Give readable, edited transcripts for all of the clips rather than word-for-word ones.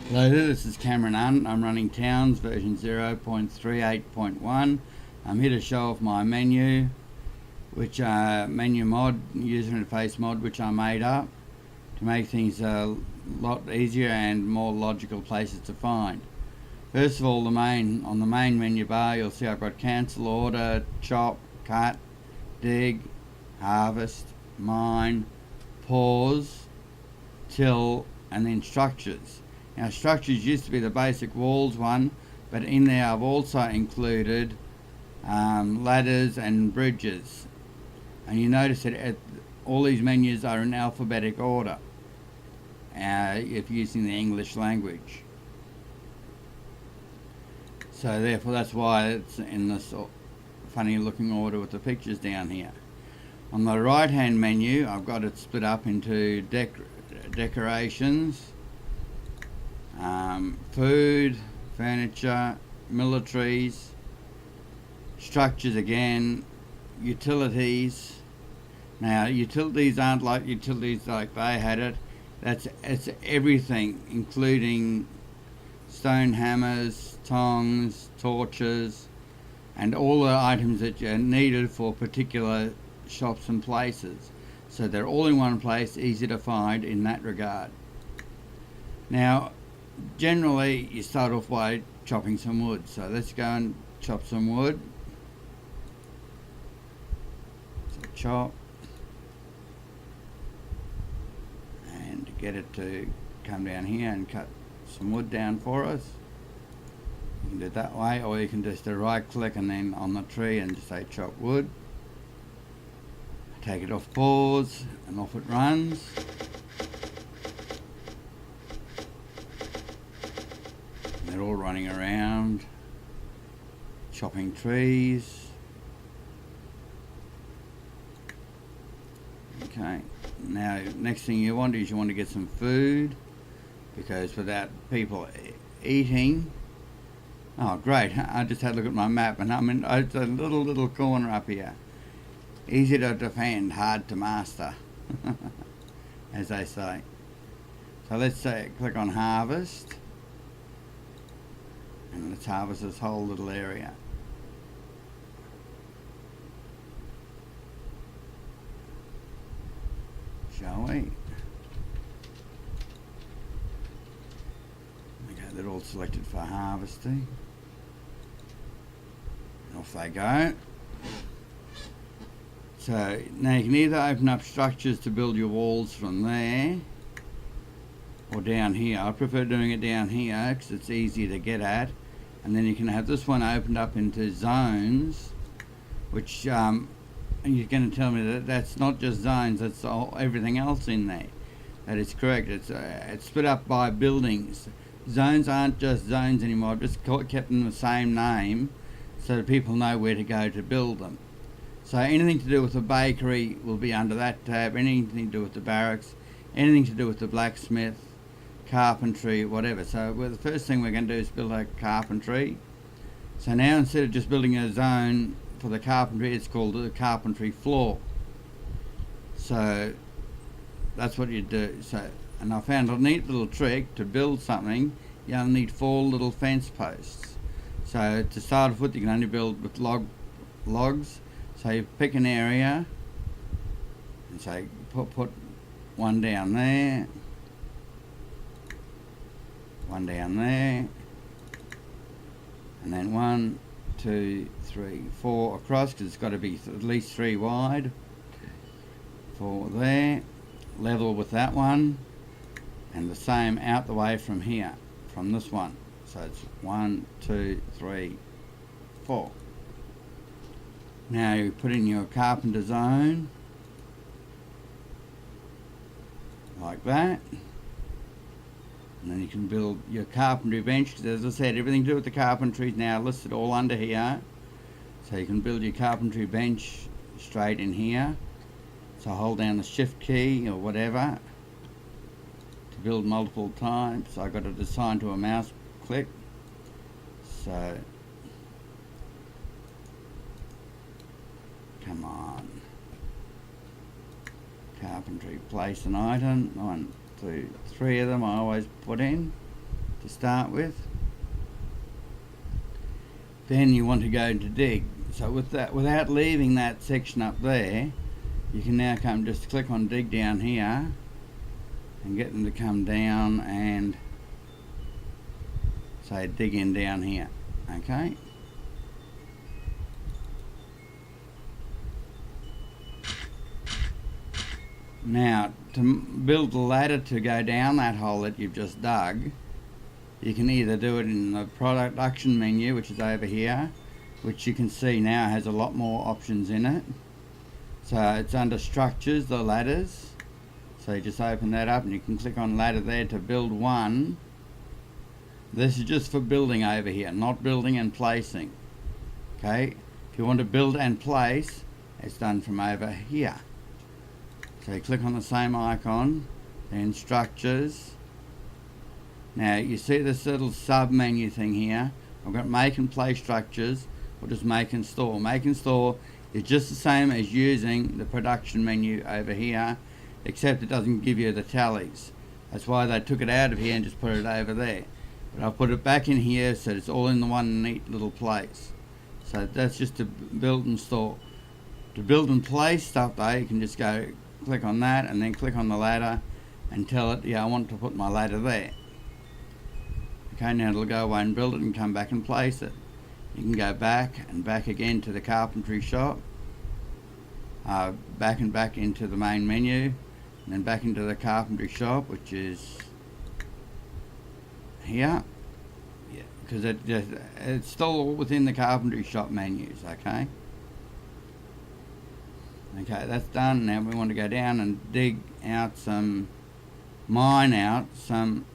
Hello, this is Cameron Hunt. I'm running Towns version 0.38.1. I'm here to show off my menu, which menu mod, user interface mod, which I made up to make things a lot easier and more logical places to find. First of all, on the main menu bar, you'll see I've got cancel, order, chop, cut, dig, harvest, mine, pause, till, and then structures. Now, structures used to be the basic walls one, but in there I've also included ladders and bridges. And you notice that all these menus are in alphabetic order if using the English language. So therefore that's why it's in this funny looking order with the pictures down here. On the right hand menu, I've got it split up into decorations, food, furniture, militaries, structures again, utilities. Now utilities aren't like utilities like they had it. It's everything, including stone hammers, tongs, torches, and all the items that are needed for particular shops and places. So they're all in one place, easy to find in that regard. Now, generally you start off by chopping some wood. So let's go and chop some wood. So chop. And get it to come down here and cut some wood down for us. You can do it that way, or you can just do right click and then on the tree and just say chop wood. Take it off pause and off it runs. And they're all running around, chopping trees. Okay, now next thing you want is you want to get some food, because without people eating, oh great, I just had a look at my map and I'm in it's a little corner up here. Easy to defend, hard to master, as they say. So let's click on harvest, and let's harvest this whole little area. Shall we? Okay, they're all selected for harvesting. Off they go. So now you can either open up structures to build your walls from there, or down here. I prefer doing it down here because it's easier to get at. And then you can have this one opened up into zones, which you're going to tell me that that's not just zones, that's everything else in there. That is correct. It's split up by buildings. Zones aren't just zones anymore. I've just kept them the same name so that people know where to go to build them. So anything to do with the bakery will be under that tab, anything to do with the barracks, anything to do with the blacksmith, carpentry, whatever. So the first thing we're going to do is build a carpentry. So now instead of just building a zone for the carpentry, it's called the carpentry floor. So that's what you do. So, and I found a neat little trick to build something. You only need 4 little fence posts. So to start off with, you can only build with logs. So you pick an area and say put one down there, one down there, and then 1, 2, 3, 4 across, because it's got to be at least 3 wide. 4 there, level with that one, and the same out the way from here, from this one. So it's 1, 2, 3, 4. Now you put in your carpenter zone, like that, and then you can build your carpentry bench, because as I said, everything to do with the carpentry is now listed all under here. So you can build your carpentry bench straight in here. So hold down the shift key or whatever to build multiple times. So I got it assigned to a mouse click. So come on. Carpentry, place an item. 1, 2, 3 of them I always put in to start with. Then you want to go to dig. So with that, without leaving that section up there, you can now come just click on dig down here and get them to come down and say dig in down here. Okay. Now to build the ladder to go down that hole that you've just dug, you can either do it in the production menu, which is over here, which you can see now has a lot more options in it. So it's under structures, the ladders. So you just open that up and you can click on ladder there to build one. This is just for building over here, not building and placing. Okay, if you want to build and place, it's done from over here. So you click on the same icon, then structures. Now you see this little sub menu thing here. I've got make and place structures, or just make and store. Make and store is just the same as using the production menu over here, except it doesn't give you the tallies. That's why they took it out of here and just put it over there. But I'll put it back in here so it's all in the one neat little place. So that's just to build and store. To build and place stuff though, you can just go click on that and then click on the ladder and tell it, yeah, I want to put my ladder there. Okay, now it'll go away and build it and come back and place it. You can go back and back again to the carpentry shop, back and back into the main menu, and then back into the carpentry shop, which is here. Yeah, because it's still within the carpentry shop menus. Okay. Okay, that's done. Now we want to go down and dig out mine out some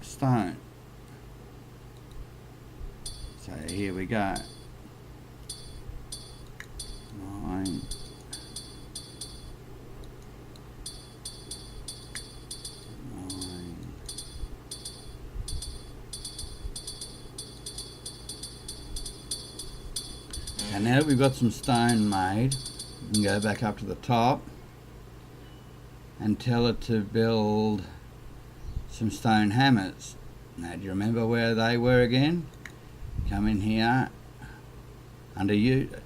stone. So here we go. Mine. And now that we've got some stone made, we can go back up to the top and tell it to build some stone hammers. Now, do you remember where they were again? Come in here under utils,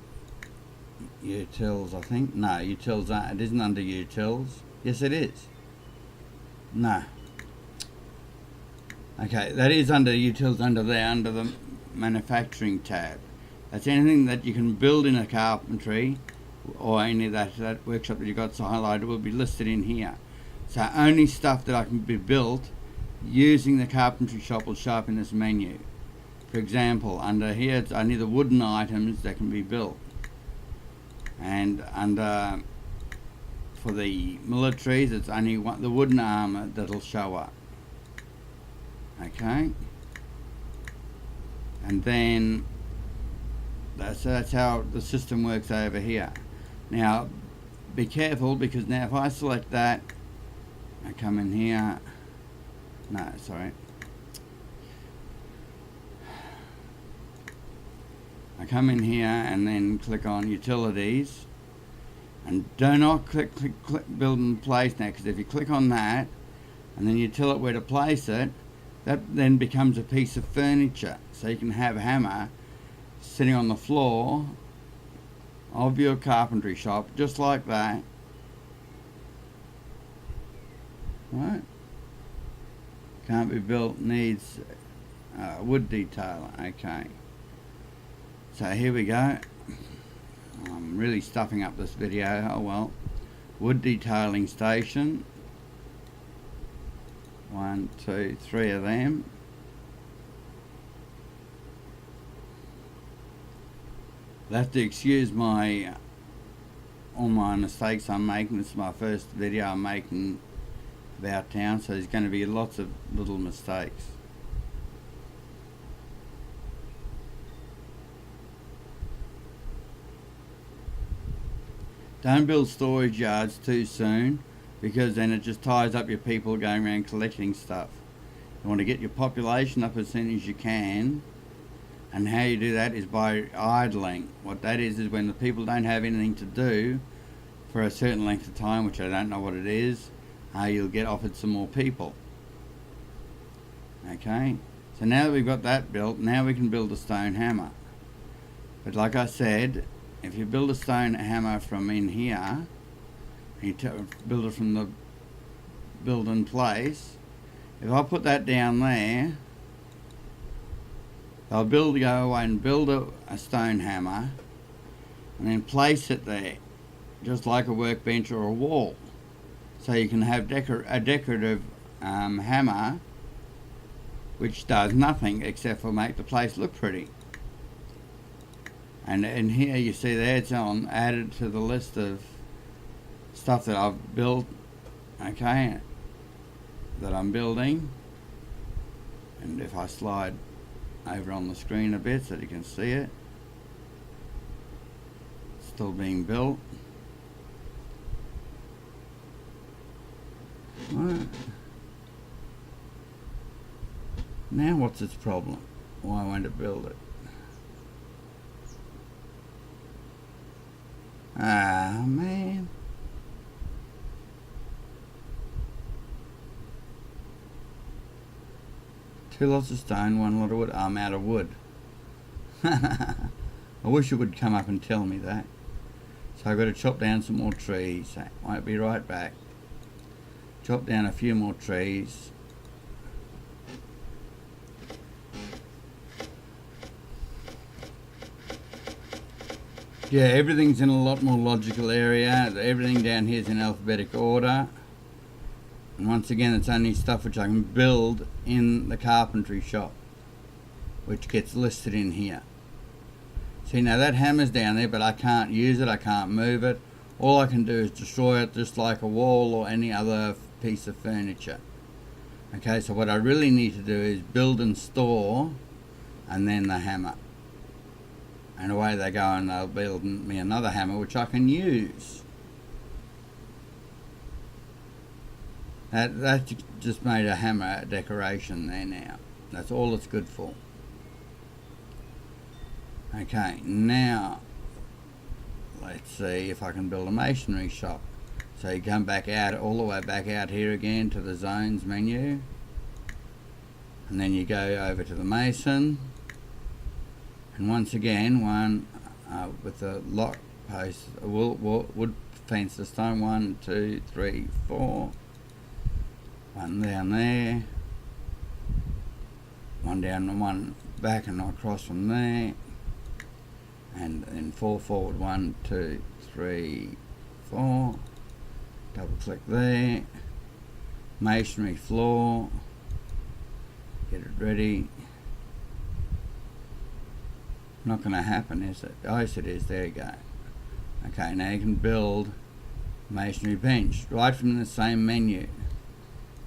I think. No, utils it isn't under utils. Yes, it is. No. Okay, that is under utils, under the manufacturing tab. That's anything that you can build in a carpentry or any of that workshop that you got highlighted will be listed in here. So only stuff that I can be built using the carpentry shop will show up in this menu. For example, under here it's only the wooden items that can be built. And under, for the militaries, it's only the wooden armor that'll show up. Okay? And then that's how the system works over here. Now be careful, because now if I select that, I come in here, no, sorry, I come in here and then click on utilities, and do not click build and place now, because if you click on that and then you tell it where to place it, that then becomes a piece of furniture. So you can have a hammer sitting on the floor of your carpentry shop, just like that. Right? Can't be built, needs wood detailer. Okay. So here we go. I'm really stuffing up this video. Oh well. Wood detailing station. 1, 2, 3 of them. You'll have to excuse all my mistakes I'm making. This is my first video I'm making about town, so there's going to be lots of little mistakes. Don't build storage yards too soon, because then it just ties up your people going around collecting stuff. You want to get your population up as soon as you can. And how you do that is by idling. What that is when the people don't have anything to do for a certain length of time, which I don't know what it is, you'll get offered some more people. Okay, so now that we've got that built, now we can build a stone hammer. But like I said, if you build a stone hammer from in here, you build it from the build in place, if I put that down there, I'll go away and build a stone hammer and then place it there, just like a workbench or a wall. So you can have a decorative hammer which does nothing except for make the place look pretty. And in here you see there it's added to the list of stuff that I've built, okay, that I'm building. And if I slide over on the screen a bit so that you can see it, it's still being built. Right. Now what's its problem? Why won't it build it? Ah, man. Two lots of stone, one lot of wood. I'm out of wood. I wish it would come up and tell me that. So I've got to chop down some more trees. I might be right back. Chop down a few more trees. Yeah, everything's in a lot more logical area. Everything down here is in alphabetic order. And once again, it's only stuff which I can build in the carpentry shop, which gets listed in here. See, now that hammer's down there, but I can't use it, I can't move it. All I can do is destroy it just like a wall or any other piece of furniture. Okay, so what I really need to do is build and store, and then the hammer. And away they go, and they'll build me another hammer which I can use. That just made a hammer decoration there now. That's all it's good for. Okay, now let's see if I can build a masonry shop. So you come back out, all the way back out here again to the zones menu. And then you go over to the mason. And once again, one with the lock post, wood fence, the stone, 1, 2, 3, 4. One down there. One down and one back and across from there. And then 4 forward, 1, 2, 3, 4. Double click there. Masonry floor. Get it ready. Not going to happen, is it? Oh, yes it is. There you go. Okay, now you can build masonry bench right from the same menu.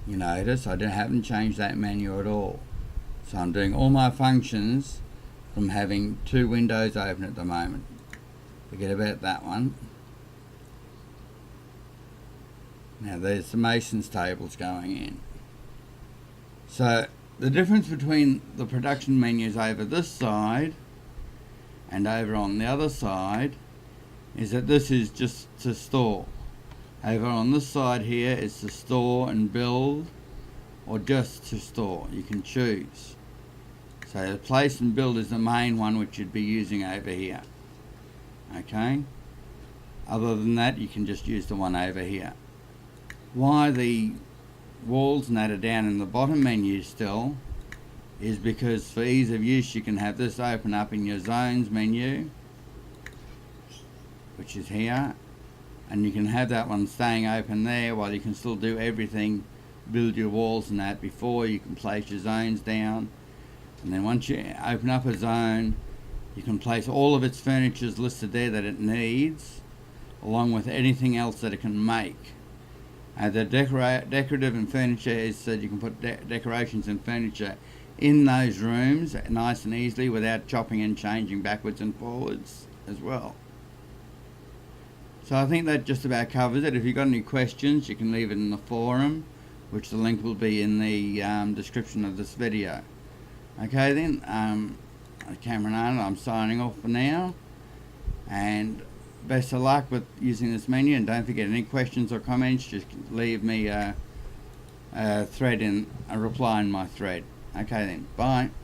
You notice I haven't changed that menu at all. So I'm doing all my functions from having 2 windows open at the moment. Forget about that one. Now there's the mason's tables going in. So the difference between the production menus over this side and over on the other side is that this is just to store. Over on this side here is to store and build, or just to store. You can choose. So the place and build is the main one which you'd be using over here. Okay? Other than that, you can just use the one over here. Why the walls and that are down in the bottom menu still is because for ease of use you can have this open up in your zones menu, which is here, and you can have that one staying open there while you can still do everything, build your walls and that before you can place your zones down. And then once you open up a zone, you can place all of its furniture listed there that it needs, along with anything else that it can make. The decorative and furniture is that you can put decorations and furniture in those rooms nice and easily without chopping and changing backwards and forwards as well. So I think that just about covers it. If you've got any questions, you can leave it in the forum, which the link will be in the description of this video. Okay then, Cameron Arnold, I'm signing off for now, and best of luck with using this menu, and don't forget, any questions or comments, just leave me a reply in my thread. Okay then, bye.